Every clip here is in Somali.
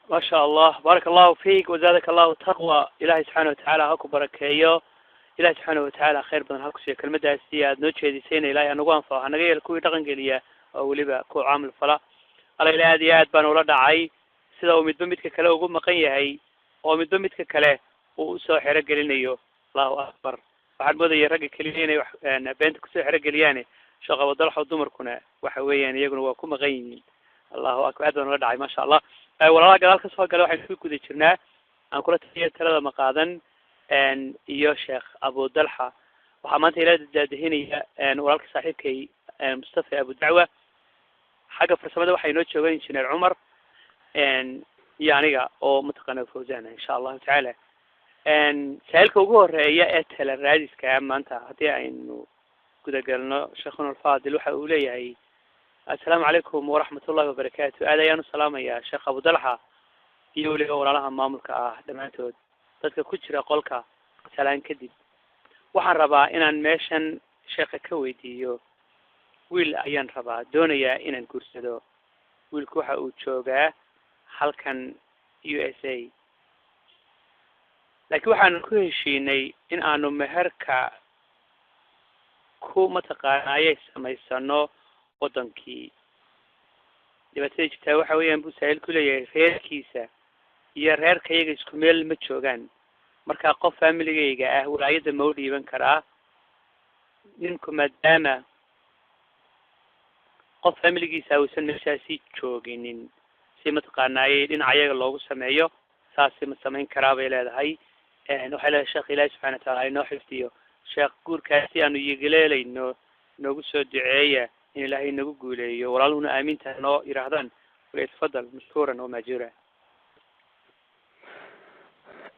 ما شاء الله بارك الله فيك وزادك الله تقوى إلهي سبحانه وتعالى هاكو بركيو إلهي سبحانه وتعالى خير بدن هاكو شيء كلمة داستياد نوتشي دي سينا إلهي أنوغان فا هنغي الكوي تغن قليا أو لبا كو عامل فلا على إلهي دياد بان ولا دعاي سيدا ومدبن متك كلا وقوم مقيا هاي ومدبن متك كلا وسو حرق قلينيو الله أكبر waxaad moodaya ragga kaliya inay beenta kusoo xerogeliyaan shaqo wadalxa dumarkuna waxa weeyaan iyaguna waa ku maqan yihiin allahu akbar aad baan la dhacay masha Allah walaalaha gadaal ka soo galay waxaan ku guda jirnaa aan kula taliyo talada maqaadan iyo sheekh Abu Dalha waxa maanta ila daadahinaya walaalka saaxiibkay Mustafa Abu Dacwa xaga farsamada waxa inoo joogan injineer Umar iyo aniga oo mutaqana fawzana insha Allah ta'ala سائلك وجوه رأي أتهل الرئيس كأم أنت هتيا إنه كده قالنا شيخنا الفاضل وحولي هاي السلام عليكم ورحمة الله وبركاته هذا يانو السلام يا شيخ أبو دلحة يولي أورا لها ماملك دمعتود تذكر كتير قولك سلام كدي وحن ربا إن ماشن شيخ كويديو ويل أيان ربا دونيا إن كورسدو ويل كوحة وتشوجا حلقا USA laakiin waxaan ku heshiinay in aanu meherka ku mataqaanay samaysano wadankii dibadda jirta waxa weeyaan buu saayil ku leeyahay reerkiisa iyo reerkayga isku meel ma joogaan marka qof family-gayga ah walaayada ma u dhiiban karaa ninku maadaama qof family-giisa uusan meeshaasi jooginin si mataqaanay dhinacayaga loogu sameeyo saasi ma samayn karaa bay leedahay وحلا الشيخ إلهي سبحانه وتعالى إنه حفتيه شيخ قول كاسي أنه يقليلي إنه نقص الدعاية إن إلهي نقول لي ورالونا آمين تهنو يرهضان ويتفضل مشكورا وماجورا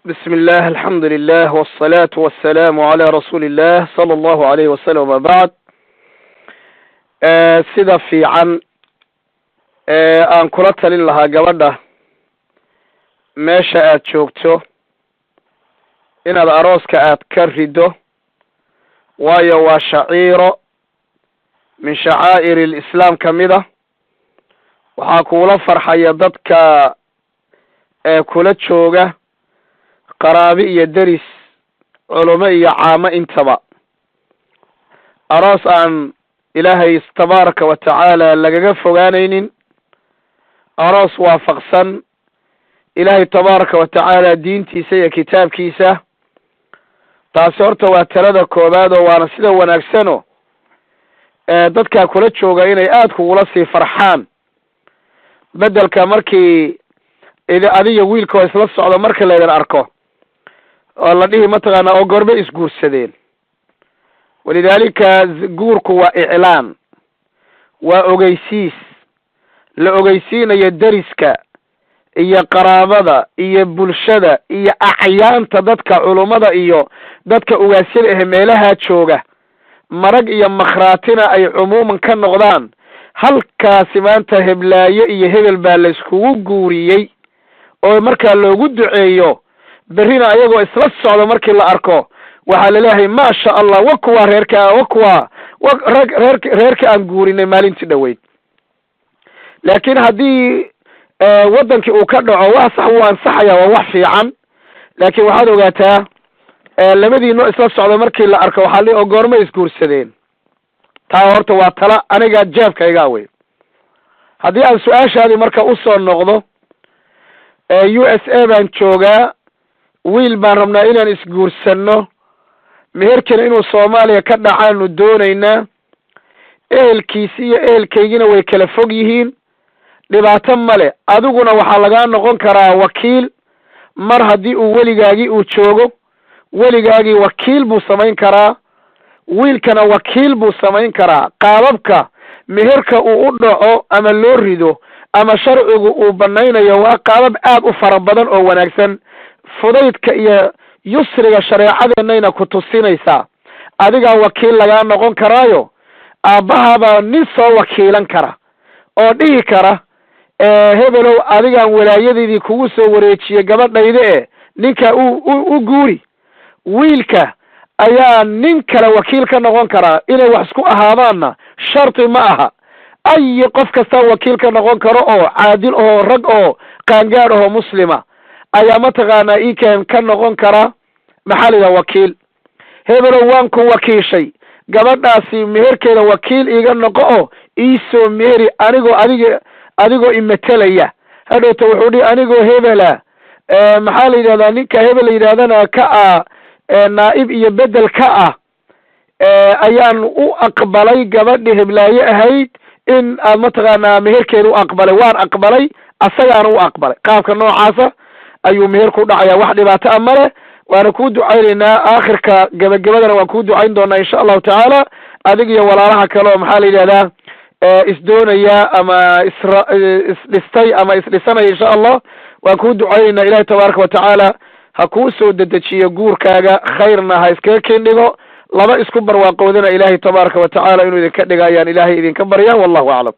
بسم الله الحمد لله والصلاة والسلام على رسول الله صلى الله عليه وسلم وبعد سيدا في عن أنكرت لله قبضة ما شاءت شوكتو inaad arooska aad ka rido waayo waa shaciiro min shacaa'ir al-islaam kamida waxaa kula farxaya dadka kula jooga qaraabi iyo deris culimo iyo caamo intaba aroos aan ilaahay tabaaraka wa tacaala lagaga fogaanaynin aroos waafaqsan ilaahay tabaaraka wa tacaala diintiisa iyo kitaabkiisa taasi horta waa talada koobaad oo waana sida wanaagsano dadka kula jooga inay aad kugula sii farxaan bedelka markii adiga wiilka isla socdo marka la idin arko oo la dhihi mataqaana oo gorbe isguursadeen walidaalika guurku waa iclaan waa ogeysiis la ogeysiinayo deriska iyo qaraabada iyo bulshada iyo acyaanta dadka culumada iyo dadka ugaasyada ah meelaha jooga marag iyo makhraatina ay cumuuman ka noqdaan halkaasi maanta heblaayo iyo hebel baa la iskugu guuriyey oo markaa loogu duceeyo berrina ayagoo isla socdo markii la arko waxaa laleeyahay maasha allah wakuwa reerka aan guurinay maalintii dhaweyd laakiin haddii wadankii uu ka dhaco waa sax uu ansaxaya waa wax fiican laakiin waxaad ogaataa labadiino isla socdo markii la arko waxaa la goorma isguursadeen taa horta waa tala aniga jeebkayga wey haddii aan su-aashaadii marka usoo noqdo USA baan joogaa wiil baan rabnaa inaan isguursano meherkana inuu Soomaaliya ka dhacaanu doonaynaa ehelkiisi iyo ehelkaygina way kala fog yihiin dhibaato male adiguna waxaa lagaa noqon karaa wakiil mar haddii uu weligaagii uu joogo weligaagii wakiil buu samayn karaa wiilkana wakiil buu samayn karaa qaababka meherka uu u dhaco ama loo rido ama sharcigu uu banaynayo waa qaabab aad u fara badan oo wanaagsan fudaydka iyo yusriga shareecadeenayna ku tusinaysaa adigaa wakiil lagaa noqon karaayo aabbahabaa nin soo wakiilan kara oo dhihi kara hebelow adigaan walaayadeedii kugu soo wareejiyey gabadhayda ninka u guuri wiilka ayaa nin kale wakiil ka noqon karaa inay wax isku ahaadaanna sharti ma aha أي قف كستا وكيل كنغون كرو عادل أو رق أو قانقار أو مسلمة أي متغانا إيكان كنغون كرا محل وكيل هبلو وانكو وكيل شيء gabadhaasi meherkeeda wakiil iga noqo oo iisoo meeri anigoo imetelaya hadhowta wuxuu dhihi anigoo hebela maxaa la yidhahdaa ninka hebel la yidhahdana ka ah naa'ib iyo bedel ka ah ayaan u aqbalay gabadhi heblaaye ahayd in mataqaanaa meherkeeda u aqbalay waan aqbalay asagaana u aqbalay qaabka noocaasa ayuu meher ku dhacayaa wax dhibaato ah male waana ku ducaynaynaa aakhirka gabagabadana waan ku ducayn doonaa insha allahu tacaala adig iyo walaalaha kale oo maxaa la yidhahdaa isdoonaya ama isdhistay ama isdhisanaya insha allah waan ku ducaynaynaa ilahi tabaaraka watacaala ha kuu soo dedejiyo guurkaaga khayrna ha iskaga kendhigo laba isku barwaaqoodana ilahi tabaaraka watacaala inuu idinka dhiga ayaan ilahay idinka barya wallahu aclam